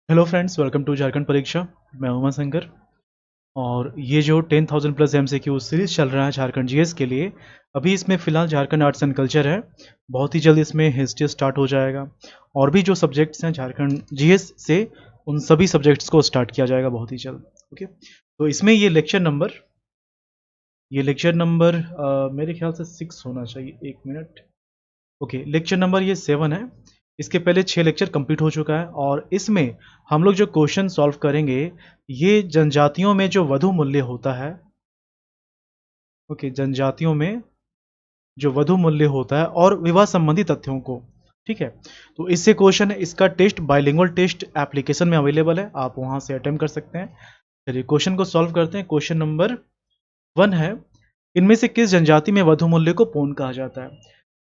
Hello friends, welcome to Jharkhand Pariksha. मैं उमा शंकर। और ये जो 10,000 प्लस एमसीक्यू सीरीज चल रहा है झारखंड जीएस के लिए, अभी इसमें फ़िलहाल झारखंड आर्ट्स एंड कल्चर है। बहुत ही जल्द इसमें हिस्ट्री स्टार्ट हो जाएगा और भी जो सब्जेक्ट्स हैं झारखंड जीएस से, उन सभी सब्जेक्ट्स को स्टार्ट किया जाएगा बहुत ही जल्द। ओके, तो इसमें ये लेक्चर नंबर मेरे ख्याल से 6 होना चाहिए। एक मिनट। ओके, लेक्चर नंबर ये 7 है। इसके पहले 6 लेक्चर कंप्लीट हो चुका है और इसमें हम लोग जो क्वेश्चन सॉल्व करेंगे, ये जनजातियों में जो वधु मूल्य होता है। ओके, जनजातियों में जो वधु मूल्य होता है और विवाह संबंधी तथ्यों को। ठीक है, तो इससे क्वेश्चन है। इसका टेस्ट बाइलिंगुअल टेस्ट एप्लीकेशन में अवेलेबल है, आप वहां से अटेम्प्ट कर सकते हैं। चलिए क्वेश्चन को सॉल्व करते हैं। क्वेश्चन नंबर 1 है, इनमें से किस जनजाति में वधु मूल्य को पौन कहा जाता है?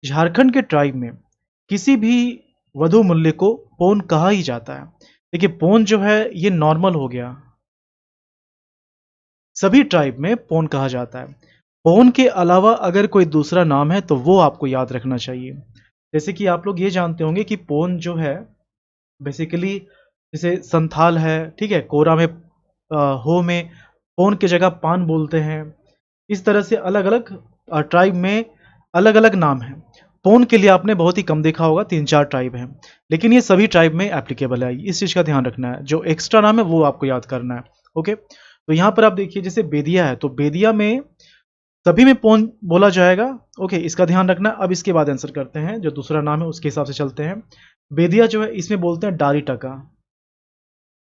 झारखंड के ट्राइब में किसी भी वधु मूल्य को पौन कहा ही जाता है। देखिए, पौन जो है ये नॉर्मल हो गया, सभी ट्राइब में पौन कहा जाता है। पौन के अलावा अगर कोई दूसरा नाम है तो वो आपको याद रखना चाहिए। जैसे कि आप लोग ये जानते होंगे कि पौन जो है बेसिकली, जैसे संथाल है, ठीक है, कोरा में हो में पौन की जगह पान बोलते हैं। इस तरह से अलग अलग ट्राइब में अलग अलग नाम है। पौन के लिए आपने बहुत ही कम देखा होगा, 3-4 ट्राइब हैं, लेकिन ये सभी ट्राइब में एप्लीकेबल है। इस चीज़ का ध्यान रखना है, जो एक्स्ट्रा नाम है वो आपको याद करना है। ओके, तो यहाँ पर आप देखिए, जैसे बेदिया है तो बेदिया में सभी में पौन बोला जाएगा। ओके, इसका ध्यान रखना। अब इसके बाद आंसर करते हैं, जो दूसरा नाम है उसके हिसाब से चलते हैं। बेदिया जो है इसमें बोलते हैं डाली टका,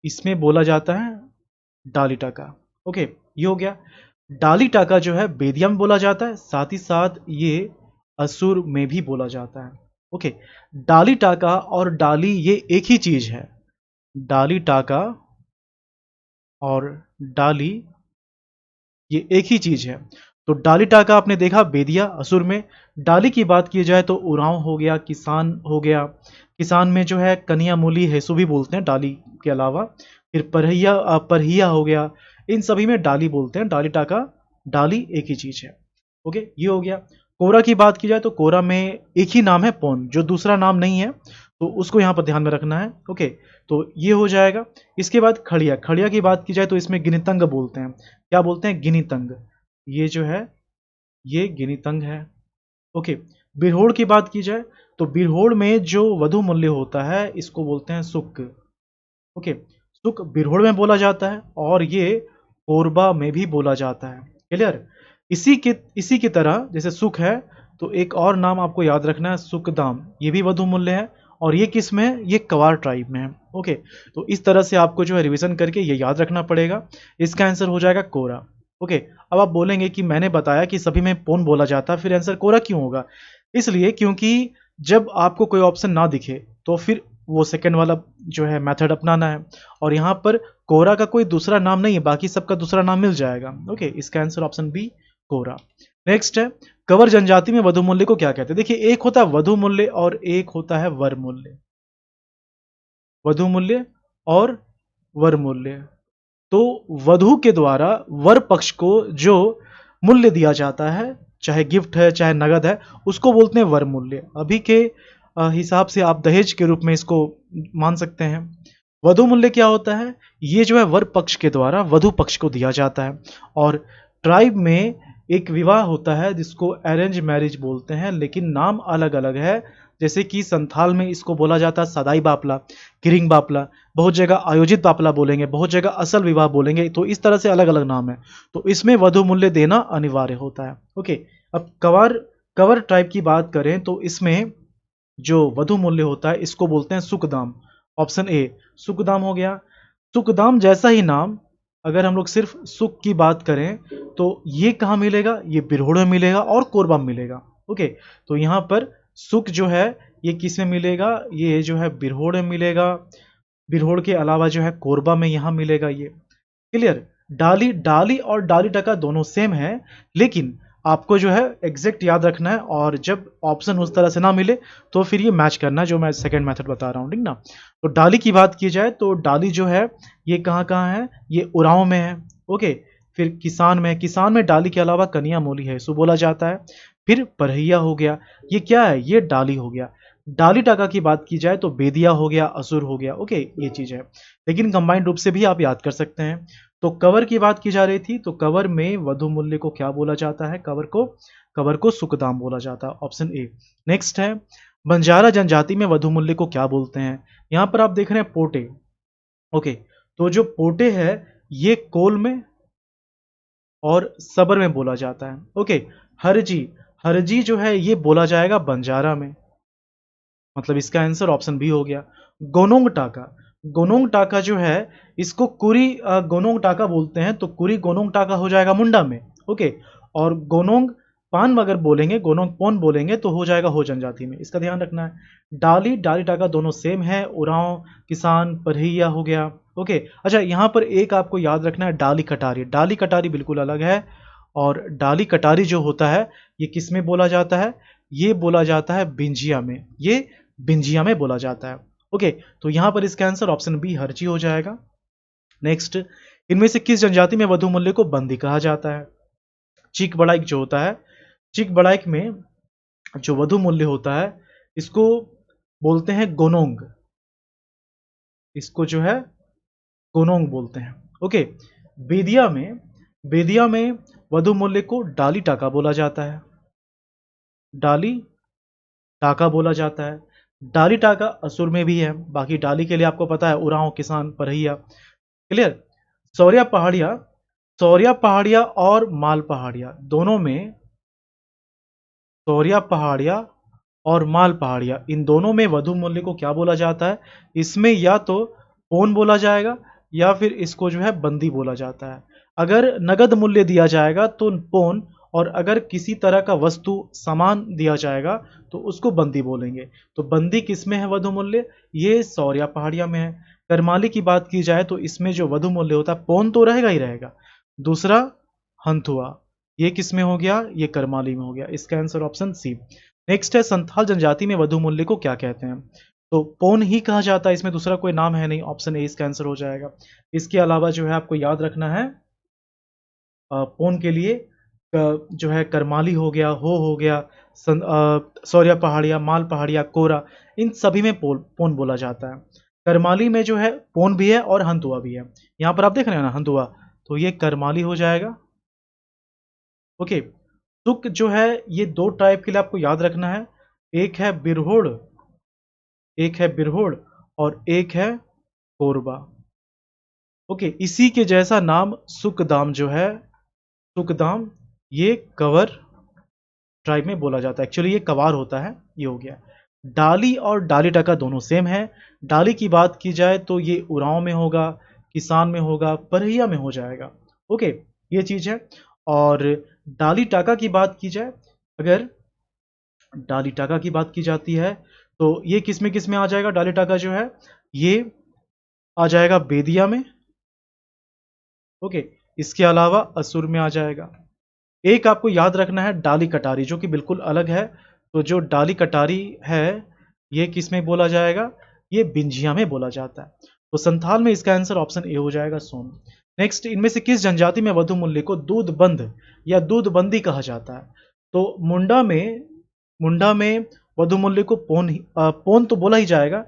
इसमें बोला जाता है डाली टका। ओके, ये हो गया। डाली टाका जो है बेदिया में बोला जाता है, साथ ही साथ ये असुर में भी बोला जाता है। ओके, डाली टाका और डाली ये एक ही चीज है। डाली टाका और डाली ये एक ही चीज है। तो डाली टाका आपने देखा बेदिया असुर में। डाली की बात की जाए तो उरांव हो गया, किसान हो गया। किसान में जो है कनिया मूली हेसु भी बोलते हैं डाली के अलावा। फिर परहिया हो गया। इन सभी में डाली बोलते हैं। डाली टाका डाली एक ही चीज है। ओके, ये हो गया। कोरा की बात की जाए तो कोरा में एक ही नाम है पौन, जो दूसरा नाम नहीं है, तो उसको यहाँ पर ध्यान में रखना है। ओके, तो ये हो जाएगा। इसके बाद खड़िया, खड़िया की बात की जाए तो इसमें गिनीतंग बोलते हैं। क्या बोलते हैं? गिनीतंग। ये जो है ये गिनीतंग है। ओके, बिरहोड़ की बात की जाए तो बिरहोड़ में जो वधु मूल्य होता है इसको बोलते हैं सुक। ओके, सुक बिरहोड़ में बोला जाता है और ये कोरबा में भी बोला जाता है। क्लियर? इसी की तरह जैसे सुख है, तो एक और नाम आपको याद रखना है, सुकदाम। ये भी वधु मूल्य है और ये किस में है? ये कवार ट्राइब में है। ओके, तो इस तरह से आपको जो है रिवीजन करके ये याद रखना पड़ेगा। इसका आंसर हो जाएगा कोरा। ओके, अब आप बोलेंगे कि मैंने बताया कि सभी में पौन बोला जाता है, फिर आंसर कोरा क्यों होगा? इसलिए क्योंकि जब आपको कोई ऑप्शन ना दिखे तो फिर वो सेकंड वाला जो है मेथड अपनाना है। और यहाँ पर कोरा का कोई दूसरा नाम नहीं है, बाकी सबका दूसरा नाम मिल जाएगा। ओके, इसका आंसर ऑप्शन बी कोरा। नेक्स्ट है, कवर जनजाति में वधु मूल्य को क्या कहते हैं? देखिए, एक होता है वधु मूल्य और एक होता है वर मूल्य। वधु मूल्य और वर मूल्य। तो वधु के द्वारा वर पक्ष को जो मूल्य दिया जाता है, चाहे गिफ्ट है चाहे नगद है, उसको बोलते हैं वर मूल्य। अभी के हिसाब से आप दहेज के रूप में इसको मान सकते हैं। वधु मूल्य क्या होता है? ये जो है वर पक्ष के द्वारा वधु पक्ष को दिया जाता है। और ट्राइब में एक विवाह होता है जिसको अरेंज मैरिज बोलते हैं, लेकिन नाम अलग अलग है। जैसे कि संथाल में इसको बोला जाता है सदाई बापला, किरिंग बापला, बहुत जगह आयोजित बापला बोलेंगे, बहुत जगह असल विवाह बोलेंगे। तो इस तरह से अलग अलग नाम है, तो इसमें वधु मूल्य देना अनिवार्य होता है। ओके, अब कवर कवर ट्राइब की बात करें तो इसमें जो वधु मूल्य होता है इसको बोलते हैं सुकदाम। ऑप्शन ए सुकदाम हो गया। सुकदाम जैसा ही नाम, अगर हम लोग सिर्फ सुक की बात करें तो ये कहाँ मिलेगा? ये बिरहोड़ में मिलेगा और कोरबा में मिलेगा। ओके, तो यहाँ पर सुक जो है ये किस में मिलेगा? ये जो है बिरहोड़ में मिलेगा। बिरहोड़ के अलावा जो है कोरबा में यहाँ मिलेगा ये। क्लियर? डाली डाली और डाली टका दोनों सेम है, लेकिन आपको जो है एग्जैक्ट याद रखना है। और जब ऑप्शन उस तरह से ना मिले तो फिर ये मैच करना है, जो मैं सेकंड मेथड बता रहा हूँ, ठीक ना। तो डाली की बात की जाए तो डाली जो है ये कहाँ कहाँ है? ये उरांव में है। ओके, फिर किसान में डाली के अलावा कनिया मोली है सो बोला जाता है। फिर परहिया हो गया, ये क्या है? ये डाली हो गया। डाली टाका की बात की जाए तो बेदिया हो गया, असुर हो गया। ओके, ये चीज है, लेकिन कंबाइंड रूप से भी आप याद कर सकते हैं। तो कवर की बात की जा रही थी, तो कवर में वधु मूल्य को क्या बोला जाता है? कवर को सुकदाम बोला जाता है, ऑप्शन ए। नेक्स्ट है, बंजारा जनजाति में वधु मूल्य को क्या बोलते हैं? यहां पर आप देख रहे हैं पोटे। ओके, तो जो पोटे है ये कोल में और सबर में बोला जाता है। ओके, हरजी, हरजी जो है ये बोला जाएगा बंजारा में, मतलब इसका आंसर ऑप्शन बी हो गया। गोनोंग टाका, गोनोंग टाका जो है इसको कुरी गोनोंग टाका बोलते हैं, तो कुरी गोनोंग टाका हो जाएगा मुंडा में। ओके, और गोनोंग पान अगर बोलेंगे, गोनोंग पोन बोलेंगे तो हो जाएगा हो जनजाति में, इसका ध्यान रखना है। डाली डाली टाका दोनों सेम है, उरांव किसान परहिया हो गया। ओके, अच्छा यहाँ पर एक आपको याद रखना है, डाली कटारी, डाली कटारी बिल्कुल अलग है। और डाली कटारी जो होता है ये किस में बोला जाता है? ये बोला जाता है बिंजिया में, ये बिंजिया में बोला जाता है। ओके, तो यहां पर इसका आंसर ऑप्शन बी हर्ची हो जाएगा। नेक्स्ट, इनमें से किस जनजाति में वधु मूल्य को बंदी कहा जाता है? चीक बड़ाइक जो होता है, चीक बड़ाइक में जो वधु मूल्य होता है इसको बोलते हैं गोनोंग, इसको जो है गोनोंग बोलते हैं। ओके, बेदिया में, बेदिया में वधु मूल्य को डाली टाका बोला जाता है, डाली टाका बोला जाता है। डाली टाका असुर में भी है, बाकी डाली के लिए आपको पता है उरांव किसान परहिया। क्लियर? सौर्या पहाड़िया, सौर्या पहाड़िया और माल पहाड़िया दोनों में, सौर्या पहाड़िया और माल पहाड़िया इन दोनों में वधु मूल्य को क्या बोला जाता है? इसमें या तो पौन बोला जाएगा या फिर इसको जो है बंदी बोला जाता है। अगर नगद मूल्य दिया जाएगा तो पौन, और अगर किसी तरह का वस्तु सामान दिया जाएगा तो उसको बंदी बोलेंगे। तो बंदी किस में है वधु मूल्य? ये सौर्या पहाड़िया में है। करमाली की बात की जाए तो इसमें जो वधु मूल्य होता है पौन तो रहेगा ही रहेगा, दूसरा हंथुआ, ये किस में हो गया? ये करमाली में हो गया, इसका आंसर ऑप्शन सी। नेक्स्ट है, संथाल जनजाति में वधु मूल्य को क्या कहते हैं? तो पौन ही कहा जाता है, इसमें दूसरा कोई नाम है नहीं, ऑप्शन ए इसका आंसर हो जाएगा। इसके अलावा जो है आपको याद रखना है पौन के लिए जो है करमाली हो गया, सौर्या पहाड़िया, माल पहाड़िया, कोरा, इन सभी में पौन बोला जाता है। करमाली में जो है पौन भी है और हंतुआ भी है। यहाँ पर आप देख रहे हैं ना हंतुआ, तो ये करमाली हो जाएगा। ओके, तुक जो है ये दो टाइप के लिए आपको याद रखना है, एक है बिरहोड़, एक है बिरहोड़ और एक है कोरबा। ओके, इसी के जैसा नाम सुकदाम जो है, सुकदाम ये कवर ट्राइब में बोला जाता है, एक्चुअली ये कवार होता है, ये हो गया। डाली और डाली टका दोनों सेम है। डाली की बात की जाए तो ये उरांव में होगा, किसान में होगा, परहिया में हो जाएगा। ओके, ये चीज है। और डाली टाका की बात की जाए, अगर डाली टाका की बात की जाती है तो ये किस में आ जाएगा? डाली टाका जो है ये आ जाएगा बेदिया में। ओके, इसके अलावा असुर में आ जाएगा। एक आपको याद रखना है डाली कटारी, जो कि बिल्कुल अलग है। तो जो डाली कटारी है ये किस में बोला जाएगा? ये बिंजिया में बोला जाता है। तो संथाल में इसका आंसर ऑप्शन ए हो जाएगा, सोन। नेक्स्ट, इनमें से किस जनजाति में वधु मूल्य को दूध बंद या दूध बंदी कहा जाता है? तो मुंडा में वधु मूल्य को पौन तो बोला ही जाएगा,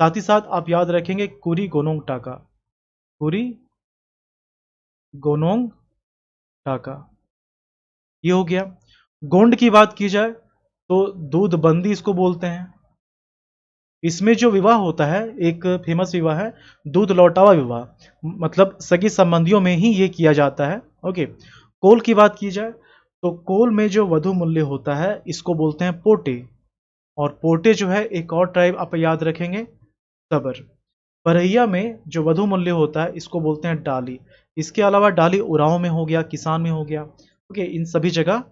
साथ ही साथ आप याद रखेंगे कुरी गोनोंग टाका, कुरी गोनोंग टाका, ये हो गया। गोंड की बात की जाए तो दूध बंदी इसको बोलते हैं। इसमें जो विवाह होता है, एक फेमस विवाह है दूध लौटावा विवाह, मतलब सगी संबंधियों में ही ये किया जाता है। ओके, कोल की बात की जाए तो कोल में जो वधु मूल्य होता है इसको बोलते हैं पोटे, और पोटे जो है एक और ट्राइब आप याद रखेंगे, सबर। परहिया में जो वधु मूल्य होता है इसको बोलते हैं डाली। इसके अलावा डाली उरांव में हो गया, किसान में हो गया। ओके, इन सभी जगह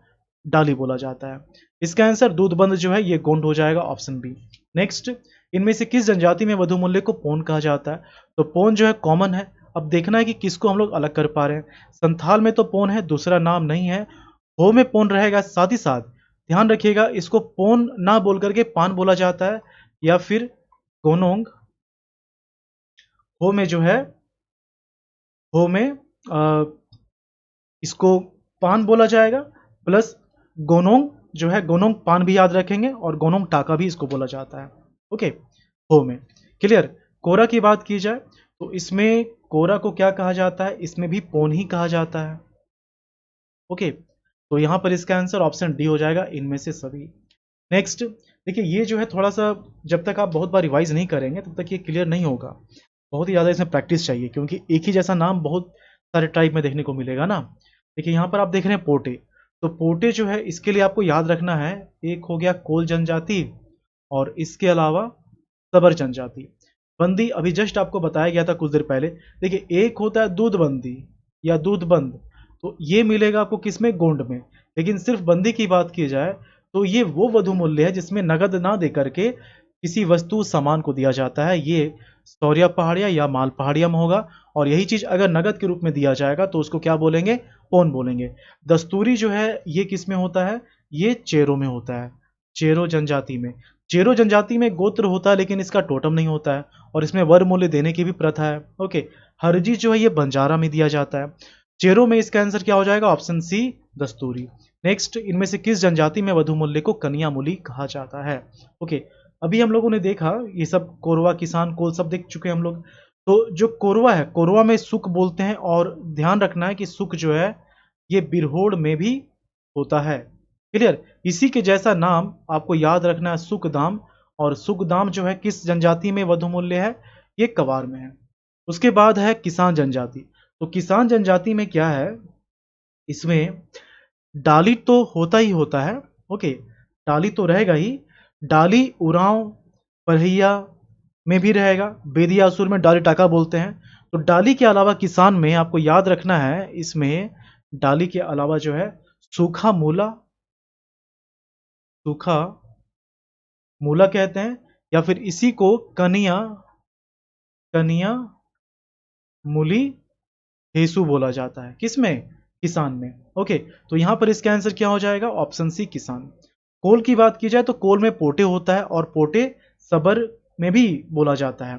डाली बोला जाता है। इसका आंसर दूधबंद जो है ये गोंड हो जाएगा, ऑप्शन बी। नेक्स्ट, इनमें से किस जनजाति में वधु मूल्य को पौन कहा जाता है? तो पौन जो है कॉमन है, अब देखना है कि किसको हम लोग अलग कर पा रहे हैं। संथाल में तो पौन है, दूसरा नाम नहीं है। हो में पौन रहेगा, साथ ही साथ ध्यान रखिएगा इसको पौन ना बोल करके पान बोला जाता है, या फिर गोनोंग। हो में जो है, हो में इसको पान बोला जाएगा, प्लस गोनोंग जो है गोनोंग पान भी याद रखेंगे और गोनोंग टाका भी इसको बोला जाता है। ओके, हो में क्लियर। कोरा की बात की जाए तो इसमें कोरा को क्या कहा जाता है, इसमें भी पोन ही कहा जाता है। ओके, तो यहां पर इसका आंसर ऑप्शन डी हो जाएगा, इनमें से सभी। नेक्स्ट देखिए, ये जो है थोड़ा सा जब तक आप बहुत बार रिवाइज नहीं करेंगे तब तक ये क्लियर नहीं होगा, बहुत ही ज़्यादा इसमें प्रैक्टिस चाहिए, क्योंकि एक ही जैसा नाम बहुत सारे टाइप में देखने को मिलेगा ना। देखिए यहाँ पर आप देख रहे हैं पोटे, तो पोटे जो है इसके लिए आपको याद रखना है, एक हो गया कोल जनजाति और इसके अलावा सबर जनजाति। बंदी अभी जस्ट आपको बताया गया था कुछ देर पहले। देखिए एक होता है दूध बंदी या दूध बंद, तो ये मिलेगा आपको किसमें, गोंड में। लेकिन सिर्फ बंदी की बात की जाए तो ये वो वधु मूल्य है जिसमें नगद ना दे करके किसी वस्तु सामान को दिया जाता है, ये सौर्या पहाड़िया या माल पहाड़िया में होगा। और यही चीज अगर नगद के रूप में दिया जाएगा तो उसको क्या बोलेंगे, पोन बोलेंगे। दस्तूरी जो है ये किस में होता है, ये चेरो में होता है, चेरो जनजाति में। चेरो जनजाति में गोत्र होता है लेकिन इसका टोटम नहीं होता है, और इसमें वर मूल्य देने की भी प्रथा है। ओके, हरजी जो है ये बंजारा में दिया जाता है। चेरो में इसका आंसर क्या हो जाएगा, ऑप्शन सी दस्तूरी। नेक्स्ट, इनमें से किस जनजाति में वधु मूल्य को कन्या मूली कहा जाता है। ओके, अभी हम लोगों ने देखा ये सब कोरवा किसान कोल सब देख चुके हैं हम लोग। तो जो कोरवा है, कोरवा में सुक बोलते हैं, और ध्यान रखना है कि सुक जो है ये बिरहोड़ में भी होता है। क्लियर, इसी के जैसा नाम आपको याद रखना है सुकदाम, और सुकदाम जो है किस जनजाति में वधु मूल्य है, ये कवार में है। उसके बाद है किसान जनजाति। तो किसान जनजाति में क्या है, इसमें डाली तो होता ही होता है। ओके, डाली तो रहेगा ही, डाली उरांव परहिया में भी रहेगा, बेदिया असुर में डाली टाका बोलते हैं। तो डाली के अलावा किसान में आपको याद रखना है, इसमें डाली के अलावा जो है सूखा मूला, सूखा मूला कहते हैं, या फिर इसी को कनिया, कनिया मूली हेसु बोला जाता है, किसमें, किसान में। ओके, तो यहां पर इसका आंसर क्या हो जाएगा, ऑप्शन सी किसान। कोल की बात की जाए तो कोल में पोटे होता है, और पोटे सबर में भी बोला जाता है।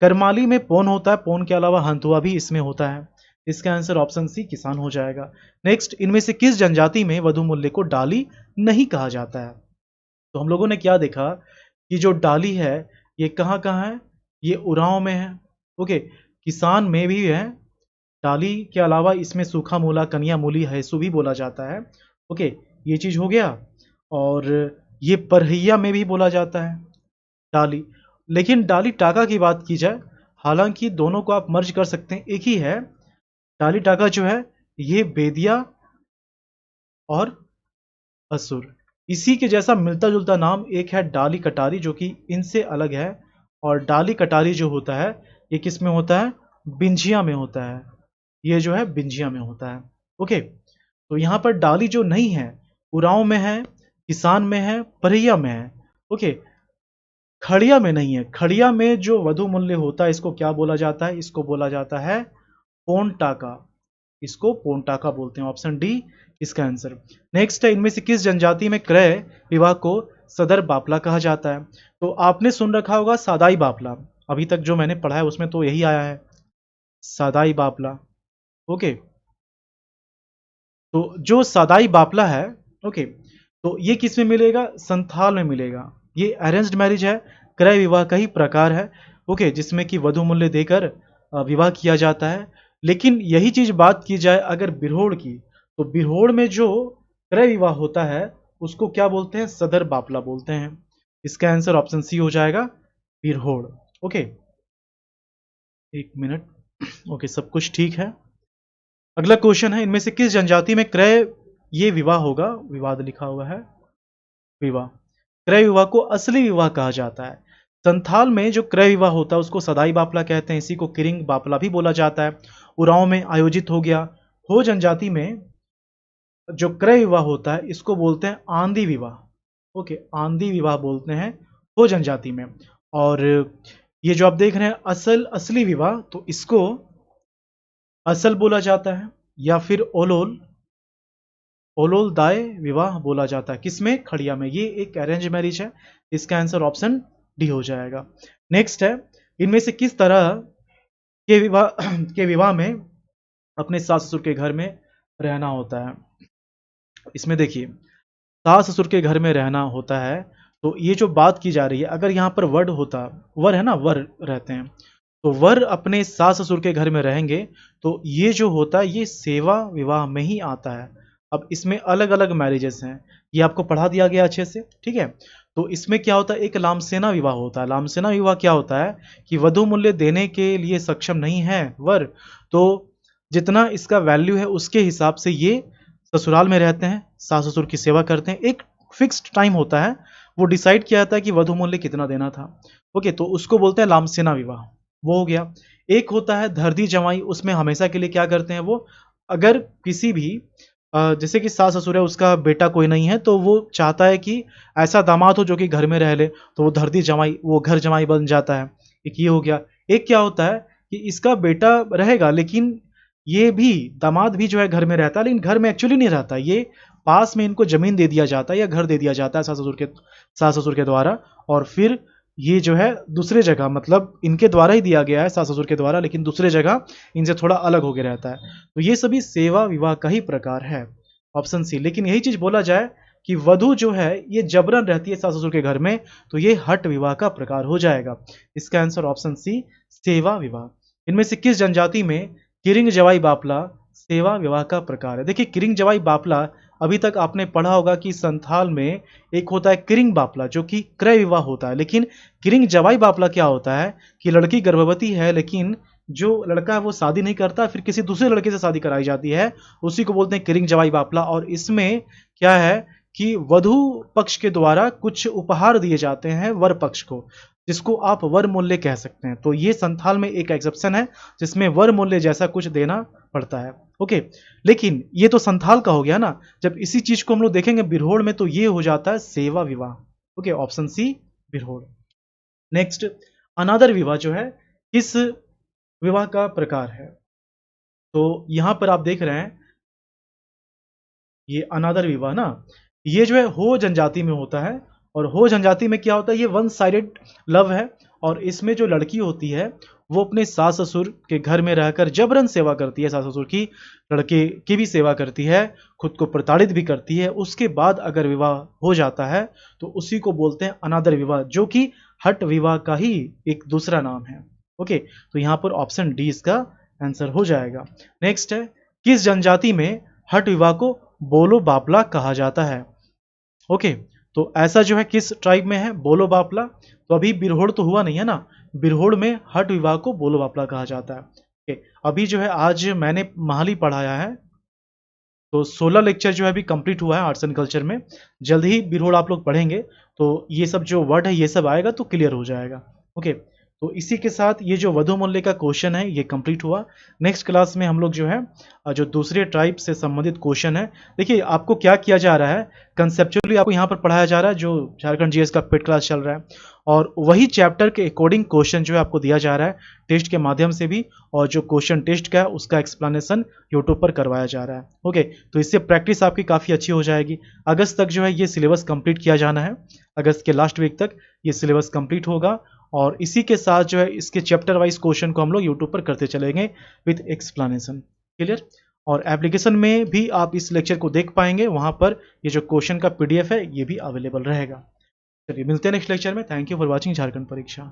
करमाली में पोन होता है, पोन के अलावा हंतुआ भी इसमें होता है। इसका आंसर ऑप्शन सी किसान हो जाएगा। नेक्स्ट, इनमें से किस जनजाति में वधु मूल्य को डाली नहीं कहा जाता है। तो हम लोगों ने क्या देखा कि जो डाली है ये कहाँ कहाँ है, ये उरांव में है। ओके, किसान में भी है, डाली के अलावा इसमें सूखा मूला, कनिया मूली, हैसु भी बोला जाता है। ओके, ये चीज हो गया। और ये परहिया में भी बोला जाता है डाली। लेकिन डाली टाका की बात की जाए, हालांकि दोनों को आप मर्ज कर सकते हैं, एक ही है। डाली टाका जो है ये बेदिया और असुर, इसी के जैसा मिलता जुलता नाम एक है डाली कटारी, जो कि इनसे अलग है। और डाली कटारी जो होता है ये किस में होता है, बिंझिया में होता है, ये जो है बिंझिया में होता है। ओके, तो यहाँ पर डाली जो नहीं है, उरांव में है, किसान में है, परहिया में है। ओके, खड़िया में नहीं है। खड़िया में जो वधु मूल्य होता है इसको क्या बोला जाता है, इसको बोला जाता है पोन टाका, इसको पोन टाका बोलते हैं। ऑप्शन डी इसका आंसर। नेक्स्ट है, इनमें से किस जनजाति में क्रय विवाह को सदर बापला कहा जाता है। तो आपने सुन रखा होगा सादाई बापला, अभी तक जो मैंने पढ़ा है उसमें तो यही आया है, सादाई बापला। ओके, तो जो सादाई बापला है, ओके, तो ये किस में मिलेगा, संथाल में मिलेगा। ये अरेंज्ड मैरिज है, क्रय विवाह का ही प्रकार है। ओके, जिसमें कि वधु मूल्य देकर विवाह किया जाता है। लेकिन यही चीज बात की जाए अगर बिरहोड़ की, तो बिरहोड़ में जो क्रय विवाह होता है उसको क्या बोलते हैं, सदर बापला बोलते हैं। इसका आंसर ऑप्शन सी हो जाएगा, बिरहोड़। ओके, एक मिनट। ओके, सब कुछ ठीक है। अगला क्वेश्चन है, इनमें से किस जनजाति में क्रय ये विवाह होगा, विवाद लिखा हुआ है, विवाह, क्रय विवाह को असली विवाह कहा जाता है। संथाल में जो क्रय विवाह होता है उसको सदाई बापला कहते हैं, इसी को किरिंग बापला भी बोला जाता है। उरांव में आयोजित हो गया। हो जनजाति में जो क्रय विवाह होता है इसको बोलते हैं आंधी विवाह। ओके, आंधी विवाह बोलते हैं हो जनजाति में। और ये जो आप देख रहे हैं असली विवाह, तो इसको असल बोला जाता है, या फिर ओलोल, ओलोल दाय विवाह बोला जाता है, किसमें, खड़िया में। ये एक अरेंज मैरिज है, इसका आंसर ऑप्शन डी हो जाएगा। नेक्स्ट है, इनमें से किस तरह के विवाह के विवाह में अपने सास ससुर के घर में रहना होता है। इसमें देखिए, सास ससुर के घर में रहना होता है, तो ये जो बात की जा रही है, अगर यहाँ पर वर्ड होता, वर है ना, वर रहते हैं, तो वर अपने सास ससुर के घर में रहेंगे, तो ये जो होता है ये सेवा विवाह में ही आता है। अब इसमें अलग अलग मैरिजेस हैं, ये आपको पढ़ा दिया गया अच्छे से, ठीक है। तो इसमें क्या होता है, एक लामसेना विवाह होता है। लामसेना विवाह क्या होता है कि वधु मूल्य देने के लिए सक्षम नहीं है वर, तो जितना इसका वैल्यू है उसके हिसाब से ये ससुराल में रहते हैं, सास ससुर की सेवा करते हैं। एक फिक्स्ड टाइम होता है, वो डिसाइड किया जाता है कि वधु मूल्य कितना देना था। ओके, तो उसको बोलते हैं लामसेना विवाह, वो हो गया। एक होता है धरती जमाई, उसमें हमेशा के लिए क्या करते हैं वो, अगर किसी भी जैसे कि सास ससुर है, उसका बेटा कोई नहीं है, तो वो चाहता है कि ऐसा दामाद हो जो कि घर में रह ले, तो वो धरती जमाई, वो घर जमाई बन जाता है। एक ये हो गया। एक क्या होता है कि इसका बेटा रहेगा, लेकिन ये भी दामाद भी जो है घर में रहता है, लेकिन घर में एक्चुअली नहीं रहता, ये पास में इनको जमीन दे दिया जाता है या घर दे दिया जाता है सास ससुर के द्वारा, और फिर ये जो है दूसरे जगह, मतलब इनके द्वारा ही दिया गया है सास ससुर के द्वारा, लेकिन दूसरे जगह इनसे थोड़ा अलग होकर रहता है। तो ये सभी सेवा विवाह का ही प्रकार है, ऑप्शन सी। लेकिन यही चीज बोला जाए कि वधु जो है ये जबरन रहती है सास ससुर के घर में, तो ये हट विवाह का प्रकार हो जाएगा। इसका आंसर ऑप्शन सी, सेवा विवाह। इनमें से किस जनजाति में किरिंग जवाई बापला सेवा विवाह का प्रकार है? देखिए, किरिंग जवाई बापला, अभी तक आपने पढ़ा होगा कि संथाल में एक होता है किरिंग बापला जो कि क्रय विवाह होता है, लेकिन किरिंग जवाई बापला क्या होता है कि लड़की गर्भवती है, लेकिन जो लड़का है वो शादी नहीं करता, फिर किसी दूसरे लड़के से शादी कराई जाती है, उसी को बोलते हैं किरिंग जवाई बापला। और इसमें क्या है कि वधु पक्ष के द्वारा कुछ उपहार दिए जाते हैं वर पक्ष को, जिसको आप वर मूल्य कह सकते हैं। तो ये संथाल में एक एक्सेप्शन है जिसमें वर मूल्य जैसा कुछ देना पड़ता है। ओके, लेकिन ये तो संथाल का हो गया ना, जब इसी चीज को हम लोग देखेंगे बिरहोड़ में, तो ये हो जाता है सेवा विवाह। Okay, option C Birhor. Next, अनादर विवाह जो है किस विवाह का प्रकार है? तो यहां पर आप देख रहे हैं ये अनादर विवाह ना, ये जो है हो जनजाति में होता है, और हो जनजाति में क्या होता है, ये वन साइडेड लव है, और इसमें जो लड़की होती है वो अपने सास ससुर के घर में रहकर जबरन सेवा करती है, सास ससुर की, लड़के की भी सेवा करती है, खुद को प्रताड़ित भी करती है। उसके बाद अगर विवाह हो जाता है तो उसी को बोलते हैं अनादर विवाह, जो कि हट विवाह का ही एक दूसरा नाम है। ओके, तो यहाँ पर ऑप्शन डी इसका आंसर हो जाएगा। नेक्स्ट है, किस जनजाति में हट विवाह को बोलो बापला कहा जाता है? ओके, तो ऐसा जो है किस ट्राइब में है बोलो बापला? तो अभी बिरहोड़ तो हुआ नहीं है ना, बिरहोड़ में हट विवाह को बोलो बापला कहा जाता है। ओके, अभी जो है आज मैंने महाली पढ़ाया है, तो 16 लेक्चर जो है अभी कंप्लीट हुआ है आर्ट्स एंड कल्चर में। जल्द ही बिरहोड़ आप लोग पढ़ेंगे, तो ये सब जो वर्ड है ये सब आएगा तो क्लियर हो जाएगा। ओके, तो इसी के साथ ये जो वधु मूल्य का क्वेश्चन है ये कंप्लीट हुआ। नेक्स्ट क्लास में हम लोग जो है जो दूसरे ट्राइब से संबंधित क्वेश्चन है, देखिए आपको क्या किया जा रहा है, कंसेप्चुअली आपको यहाँ पर पढ़ाया जा रहा है, जो झारखंड जीएस का पेड क्लास चल रहा है, और वही चैप्टर के अकॉर्डिंग क्वेश्चन जो है आपको दिया जा रहा है टेस्ट के माध्यम से भी, और जो क्वेश्चन टेस्ट का है उसका एक्सप्लेनेशन यूट्यूब पर करवाया जा रहा है। ओके, तो इससे प्रैक्टिस आपकी काफ़ी अच्छी हो जाएगी। अगस्त तक जो है ये सिलेबस कंप्लीट किया जाना है, अगस्त के लास्ट वीक तक ये सिलेबस कंप्लीट होगा, और इसी के साथ जो है इसके चैप्टर वाइज क्वेश्चन को हम लोग यूट्यूब पर करते चलेंगे विथ एक्सप्लेनेशन। क्लियर? और एप्लीकेशन में भी आप इस लेक्चर को देख पाएंगे, वहां पर ये जो क्वेश्चन का पीडीएफ है ये भी अवेलेबल रहेगा। चलिए मिलते हैं नेक्स्ट लेक्चर में। Thank you for watching Jharkhand परीक्षा।